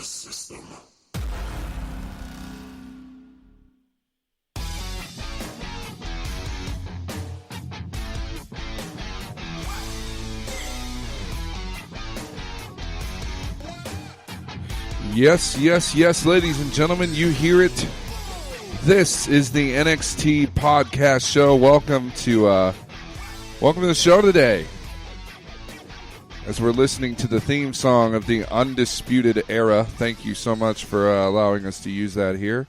justice system. Yes, ladies and gentlemen, you hear it. This is the NXT Podcast show. Welcome to the show today. As we're listening to the theme song of the Undisputed Era, thank you so much for allowing us to use that here.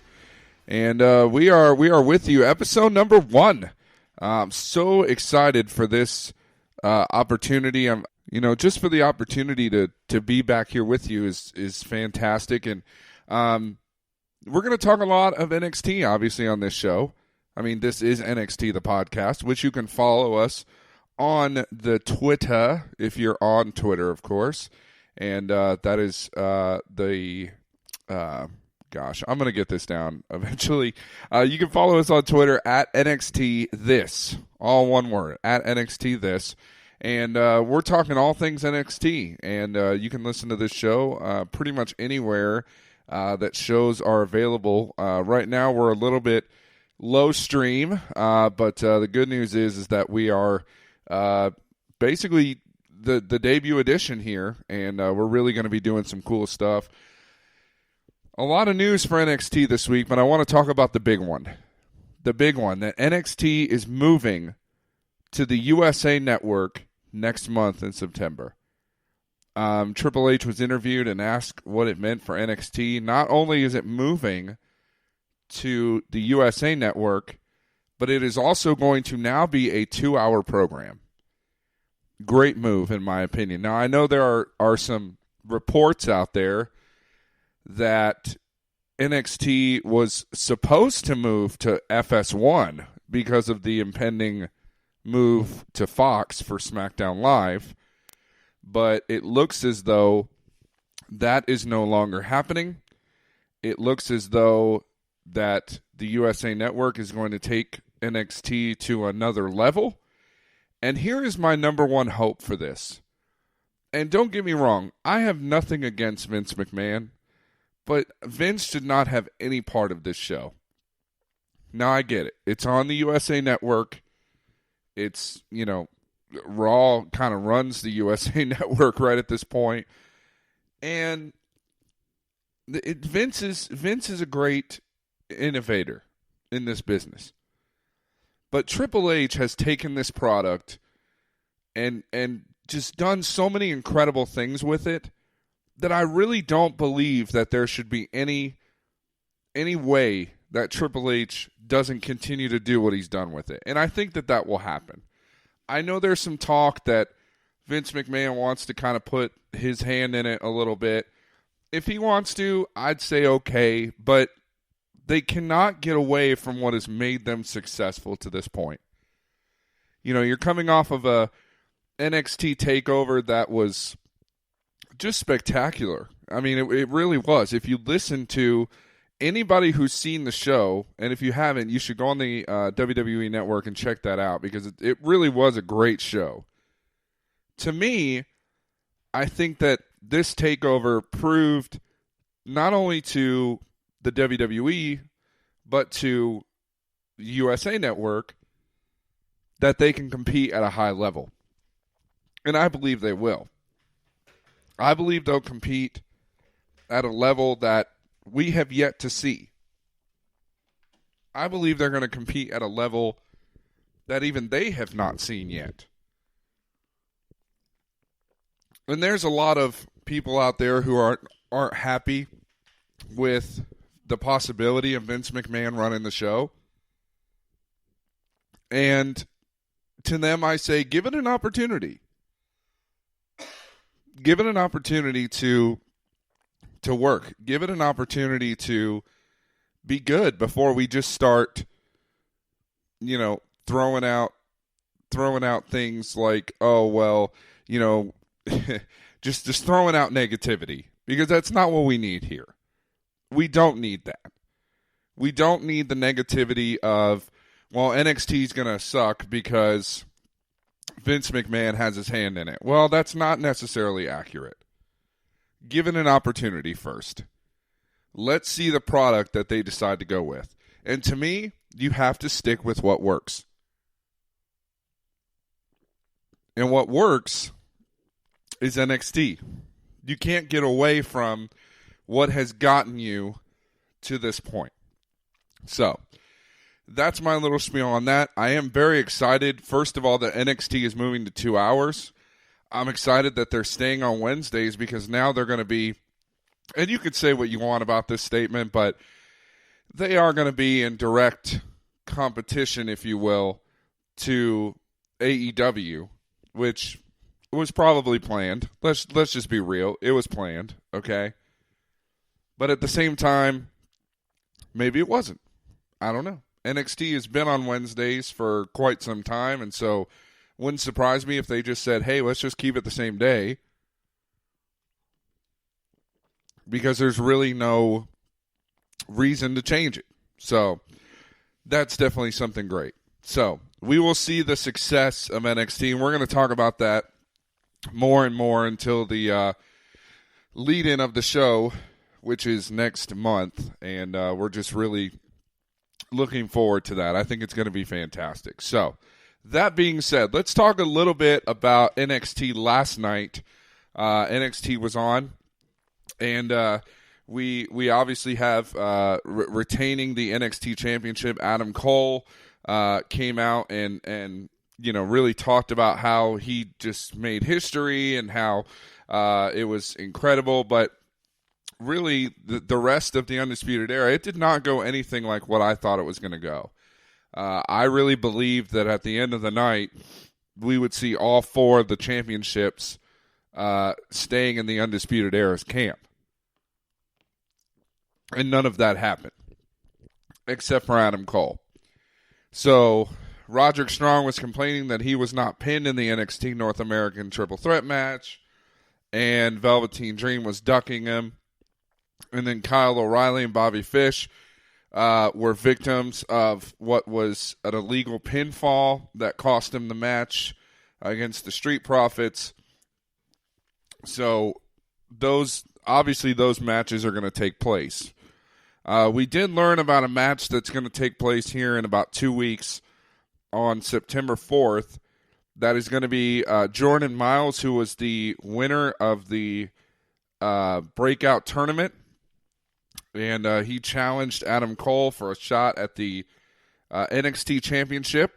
And we are with you, episode number 1. I'm so excited for this opportunity. Just for the opportunity to be back here with you is fantastic. And we're going to talk a lot of NXT, obviously, on this show. I mean, this is NXT, the podcast, which you can follow us on the Twitter, if you're on Twitter, of course. And that is I'm going to get this down eventually. You can follow us on Twitter at NXT This, all one word, at NXT This. And we're talking all things NXT, and you can listen to this show pretty much anywhere that shows are available. Right now, we're a little bit low stream, but the good news is that we are basically the debut edition here, and we're really going to be doing some cool stuff. A lot of news for NXT this week, but I want to talk about the big one. The big one, that NXT is moving to the USA Network next month in September. Triple H was interviewed and asked what it meant for NXT. Not only is it moving to the USA Network, but it is also going to now be a 2-hour program. Great move, in my opinion. Now, I know there are some reports out there that NXT was supposed to move to FS1 because of the impending move to Fox for SmackDown Live, but it looks as though that is no longer happening. It looks as though that the USA Network is going to take NXT to another level, and here is my number one hope for this. And don't get me wrong, I have nothing against Vince McMahon, but Vince should not have any part of this show. Now, I get it. It's on the USA Network. It's, Raw kind of runs the USA Network right at this point. And Vince is a great innovator in this business. But Triple H has taken this product and just done so many incredible things with it that I really don't believe that there should be any way that Triple H doesn't continue to do what he's done with it. And I think that will happen. I know there's some talk that Vince McMahon wants to kind of put his hand in it a little bit. If he wants to, I'd say okay, but they cannot get away from what has made them successful to this point. You're coming off of a NXT takeover that was just spectacular. I mean, it really was. If you listen to anybody who's seen the show, and if you haven't, you should go on the WWE Network and check that out, because it really was a great show. To me, I think that this takeover proved not only to the WWE, but to the USA Network that they can compete at a high level. And I believe they will. I believe they'll compete at a level that we have yet to see. I believe they're going to compete at a level that even they have not seen yet. And there's a lot of people out there who aren't happy with the possibility of Vince McMahon running the show. And to them I say, give it an opportunity. Give it an opportunity to work. Give it an opportunity to be good before we just start, throwing out things like, oh, well, just throwing out negativity, because that's not what we need here. We don't need that. We don't need the negativity of, well, NXT's going to suck because Vince McMahon has his hand in it. Well, that's not necessarily accurate. give it an opportunity first. Let's see the product that they decide to go with. And to me, you have to stick with what works. And what works is NXT. You can't get away from what has gotten you to this point. So, that's my little spiel on that. I am very excited, first of all, that NXT is moving to 2 hours. I'm excited that they're staying on Wednesdays because now they're going to be, and you could say what you want about this statement, but they are going to be in direct competition, if you will, to AEW, which was probably planned. Let's just be real. It was planned, okay? But at the same time, maybe it wasn't. I don't know. NXT has been on Wednesdays for quite some time, and so wouldn't surprise me if they just said, hey, let's just keep it the same day, because there's really no reason to change it. So that's definitely something great. So we will see the success of NXT, and we're going to talk about that more and more until the lead-in of the show, which is next month, and we're just really looking forward to that. I think it's going to be fantastic. So, that being said, let's talk a little bit about NXT last night. NXT was on, and we obviously have retaining the NXT Championship. Adam Cole came out and really talked about how he just made history and how it was incredible, but really, the rest of the Undisputed Era, it did not go anything like what I thought it was going to go. I really believed that at the end of the night, we would see all 4 of the championships staying in the Undisputed Era's camp. And none of that happened, except for Adam Cole. So, Roderick Strong was complaining that he was not pinned in the NXT North American Triple Threat match, and Velveteen Dream was ducking him. And then Kyle O'Reilly and Bobby Fish were victims of what was an illegal pinfall that cost him the match against the Street Profits. So those matches are going to take place. We did learn about a match that's going to take place here in about 2 weeks on September 4th. That is going to be Jordan Miles, who was the winner of the breakout tournament. And he challenged Adam Cole for a shot at the NXT Championship.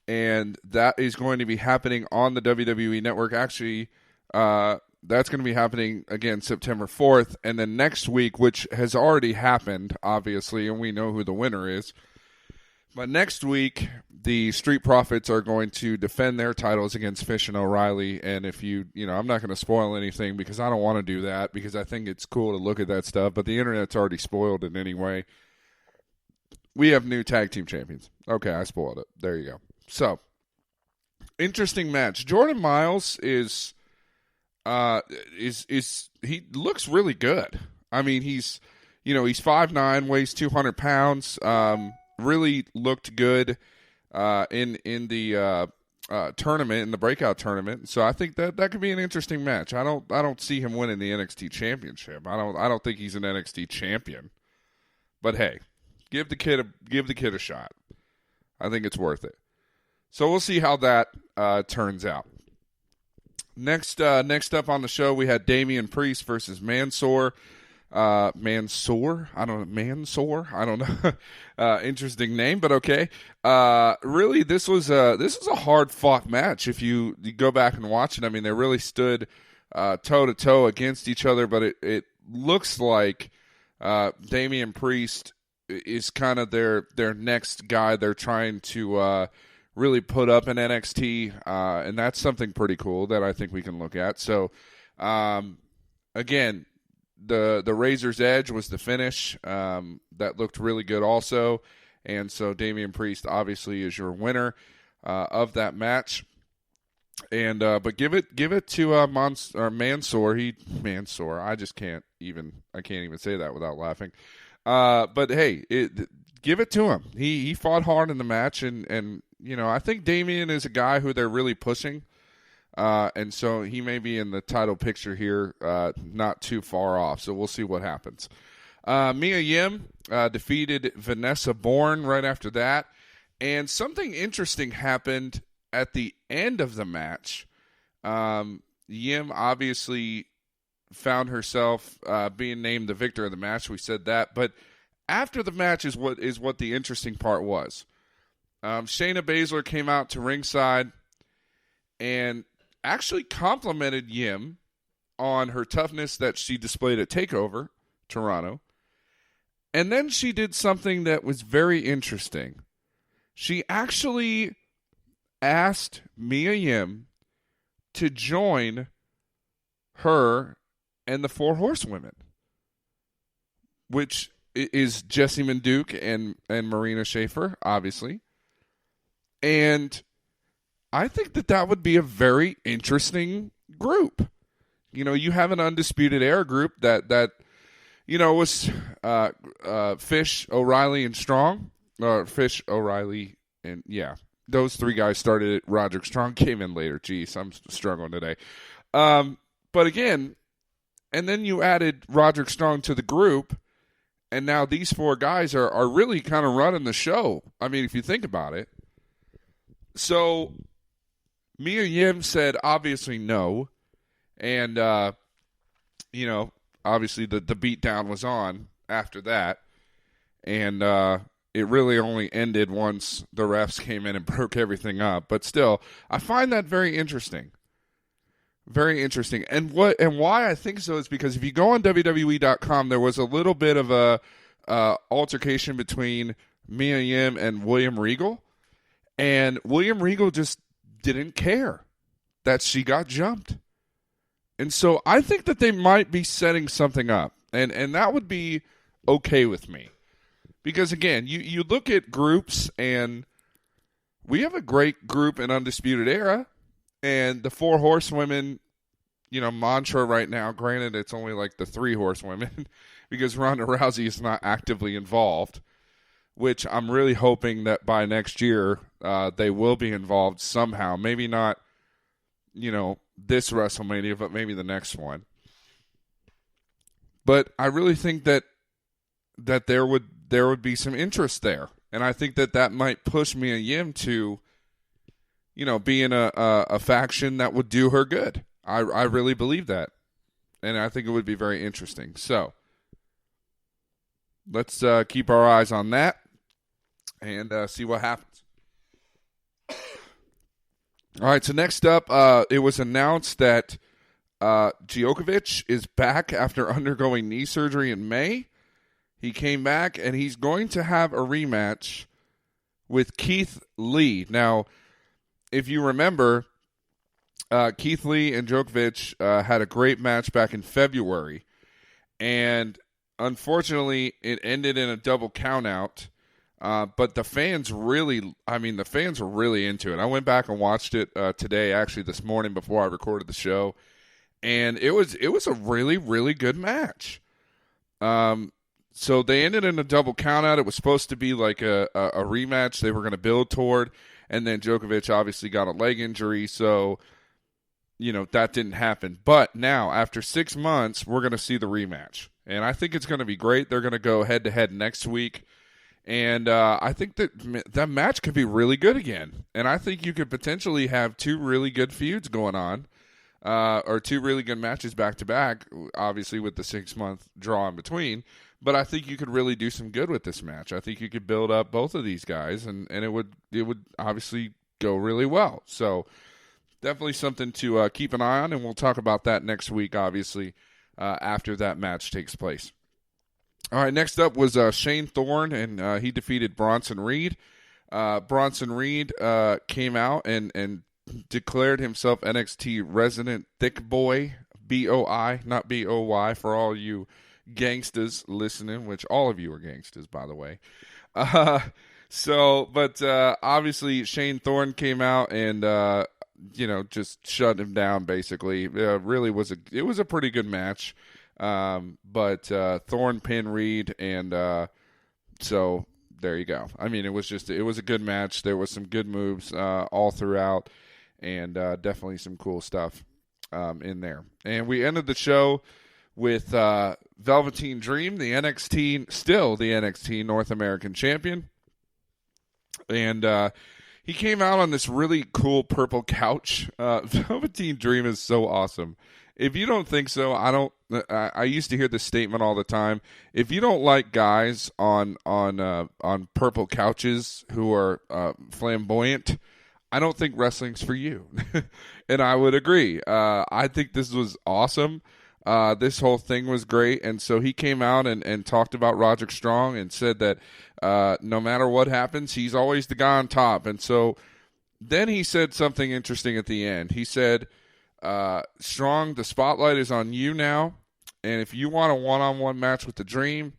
And that is going to be happening on the WWE Network. Actually, that's going to be happening, again, September 4th. And then next week, which has already happened, obviously, and we know who the winner is. But next week, the Street Profits are going to defend their titles against Fish and O'Reilly. And if I'm not going to spoil anything because I don't want to do that because I think it's cool to look at that stuff. But the internet's already spoiled it anyway. We have new tag team champions. Okay, I spoiled it. There you go. So, interesting match. Jordan Miles is he looks really good. I mean, he's 5'9", weighs 200 pounds. Really looked good in the tournament, in the breakout tournament. So I think that could be an interesting match. I don't see him winning the NXT Championship. I don't think he's an NXT champion. But hey, give the kid a shot. I think it's worth it. So we'll see how that turns out. Next up on the show, we had Damian Priest versus Mansoor. Mansoor? I don't know. Interesting name, but okay. Really, this was a hard fought match. If you go back and watch it, I mean, they really stood toe to toe against each other. But it looks like Damian Priest is kind of their next guy. They're trying to really put up in NXT, and that's something pretty cool that I think we can look at. So, again, the Razor's Edge was the finish. That looked really good also. And so Damian Priest obviously is your winner of that match. And but give it to Mansoor. Mansoor. I can't even say that without laughing. But hey, give it to him. He fought hard in the match, and I think Damian is a guy who they're really pushing. And so he may be in the title picture here, not too far off. So we'll see what happens. Mia Yim defeated Vanessa Bourne right after that. And something interesting happened at the end of the match. Yim obviously found herself being named the victor of the match. We said that. But after the match is what the interesting part was. Shayna Baszler came out to ringside and actually complimented Yim on her toughness that she displayed at TakeOver Toronto. And then she did something that was very interesting. She actually asked Mia Yim to join her and the Four Horsewomen, which is Jessie Manduke and Marina Shafir, obviously. And I think that would be a very interesting group. You know, you have an Undisputed Era group that was Fish, O'Reilly, and Strong. Fish, O'Reilly, and those three guys started it. Roderick Strong came in later. Jeez, I'm struggling today. But again, and then you added Roderick Strong to the group, and now these four guys are really kind of running the show. I mean, if you think about it. So Mia Yim said obviously no, and obviously the beatdown was on after that, and it really only ended once the refs came in and broke everything up. But still, I find that very interesting. Very interesting. And why I think so is because if you go on WWE.com, there was a little bit of a altercation between Mia Yim and William Regal. And William Regal just didn't care that she got jumped. And so I think that they might be setting something up. And that would be okay with me. Because, again, you look at groups, and we have a great group in Undisputed Era. And the Four Horsewomen, mantra right now, granted it's only like the Three Horsewomen because Ronda Rousey is not actively involved, which I'm really hoping that by next year they will be involved somehow. Maybe not, this WrestleMania, but maybe the next one. But I really think that there would be some interest there. And I think that might push Mia Yim to, be in a faction that would do her good. I really believe that. And I think it would be very interesting. So let's keep our eyes on that and see what happens. All right, so next up, it was announced that Djokovic is back after undergoing knee surgery in May. He came back, and he's going to have a rematch with Keith Lee. Now, if you remember, Keith Lee and Djokovic had a great match back in February, and unfortunately, it ended in a double countout. But the fans were really into it. I went back and watched it today, actually this morning before I recorded the show, and it was a really, really good match. So they ended in a double countout. It was supposed to be like a rematch they were going to build toward, and then Djokovic obviously got a leg injury, so that didn't happen. But now, after 6 months, we're going to see the rematch, and I think it's going to be great. They're going to go head-to-head next week. And I think that match could be really good again. And I think you could potentially have two really good feuds going on, or two really good matches back-to-back, obviously with the 6-month draw in between. But I think you could really do some good with this match. I think you could build up both of these guys, and it would obviously go really well. So definitely something to keep an eye on, and we'll talk about that next week, obviously, after that match takes place. All right, next up was Shane Thorne, and he defeated Bronson Reed. Bronson Reed came out and declared himself NXT Resident Thick Boy, B-O-I, not B-O-Y, for all you gangsters listening, which all of you are gangsters, by the way. But obviously Shane Thorne came out and, just shut him down, basically. It was a pretty good match. But Thorne pinned Reed, and so there you go. I mean, it was a good match. There was some good moves all throughout, and definitely some cool stuff in there. And we ended the show with Velveteen Dream, the NXT North American champion. And he came out on this really cool purple couch. Velveteen Dream is so awesome. If you don't think so, I used to hear this statement all the time. If you don't like guys on purple couches who are flamboyant, I don't think wrestling's for you. And I would agree. I think this was awesome. This whole thing was great. And so he came out and talked about Roderick Strong and said that no matter what happens, he's always the guy on top. And so then he said something interesting at the end. He said, Strong, the spotlight is on you now. And if you want a one-on-one match with the Dream,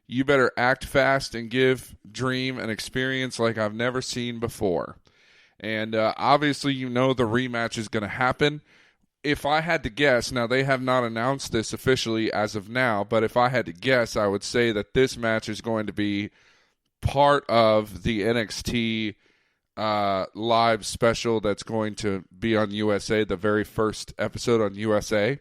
you better act fast and give Dream an experience like I've never seen before. And obviously, the rematch is going to happen. If I had to guess, now they have not announced this officially as of now, but if I had to guess, I would say that this match is going to be part of the NXT live special that's going to be on USA, the very first episode on USA.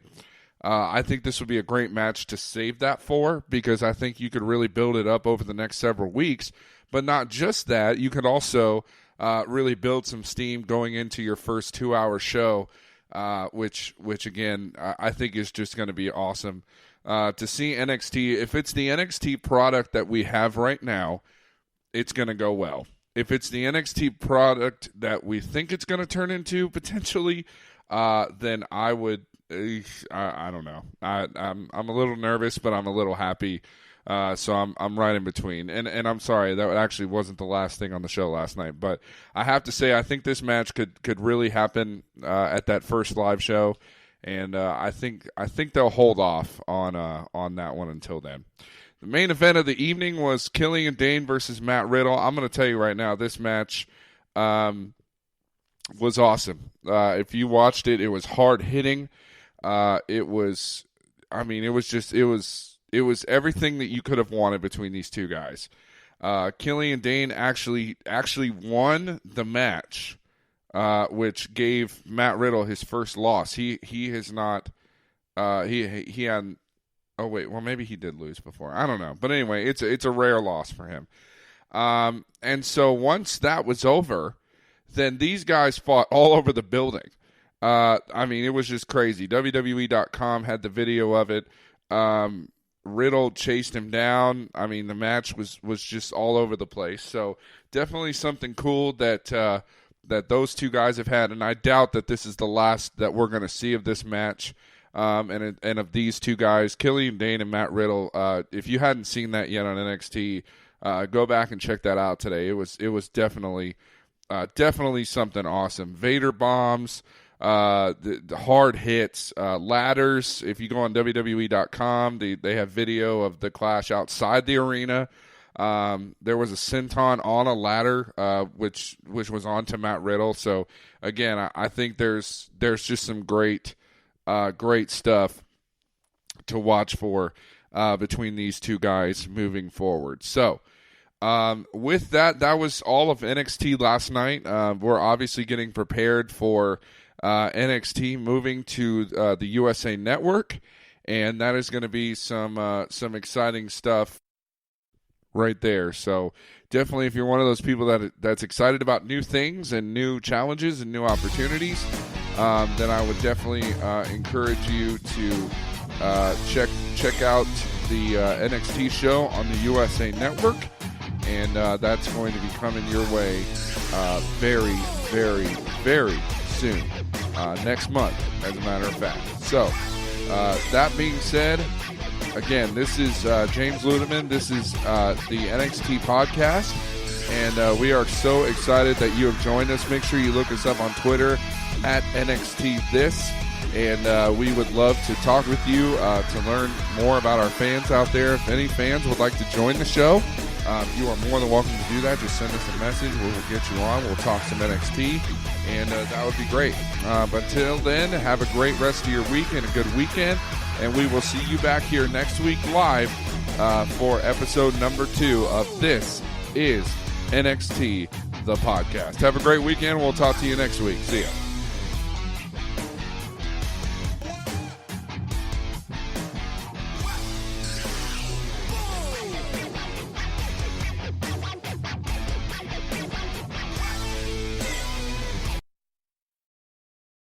I think this would be a great match to save that for, because I think you could really build it up over the next several weeks. But not just that, you could also really build some steam going into your first 2-hour show, which again, I think is just going to be awesome. To see NXT, if it's the NXT product that we have right now, it's going to go well. If it's the NXT product that we think it's going to turn into potentially, then I would. I don't know. I'm a little nervous, but I'm a little happy. So I'm right in between. And I'm sorry, that actually wasn't the last thing on the show last night. But I have to say, I think this match could really happen at that first live show, and I think they'll hold off on that one until then. The main event of the evening was Killian Dane versus Matt Riddle. I'm going to tell you right now, this match was awesome. If you watched it, it was hard hitting. It was everything that you could have wanted between these two guys. Killian Dane actually won the match, which gave Matt Riddle his first loss. He has not. He hadn't. Oh wait, well maybe he did lose before. I don't know, but anyway, it's a rare loss for him. And so once that was over, then these guys fought all over the building. It was just crazy. WWE.com had the video of it. Riddle chased him down. The match was just all over the place. So definitely something cool that those two guys have had, and I doubt that this is the last that we're going to see of this match. And of these two guys, Killian Dane and Matt Riddle. If you hadn't seen that yet on NXT, go back and check that out today. It was definitely something awesome. Vader bombs. The hard hits, ladders. If you go on WWE.com, they have video of the clash outside the arena. There was a senton on a ladder, which was onto Matt Riddle. So again, I think there's just some great stuff to watch for between these two guys moving forward. So with that was all of NXT last night. We're obviously getting prepared for NXT moving to the USA Network, and that is going to be some exciting stuff right there. So definitely, if you're one of those people that's excited about new things and new challenges and new opportunities, then I would definitely encourage you to check out the NXT show on the USA Network, and that's going to be coming your way very, very, very soon, next month, as a matter of fact. So, that being said, again, this is James Ludeman. This is the NXT Podcast, and we are so excited that you have joined us. Make sure you look us up on Twitter at NXT This, and we would love to talk with you to learn more about our fans out there. If any fans would like to join the show, you are more than welcome to do that. Just send us a message. We'll get you on. We'll talk some NXT, and that would be great. But until then, have a great rest of your week and a good weekend, and we will see you back here next week live for episode number 2 of This is NXT, the podcast. Have a great weekend. We'll talk to you next week. See ya.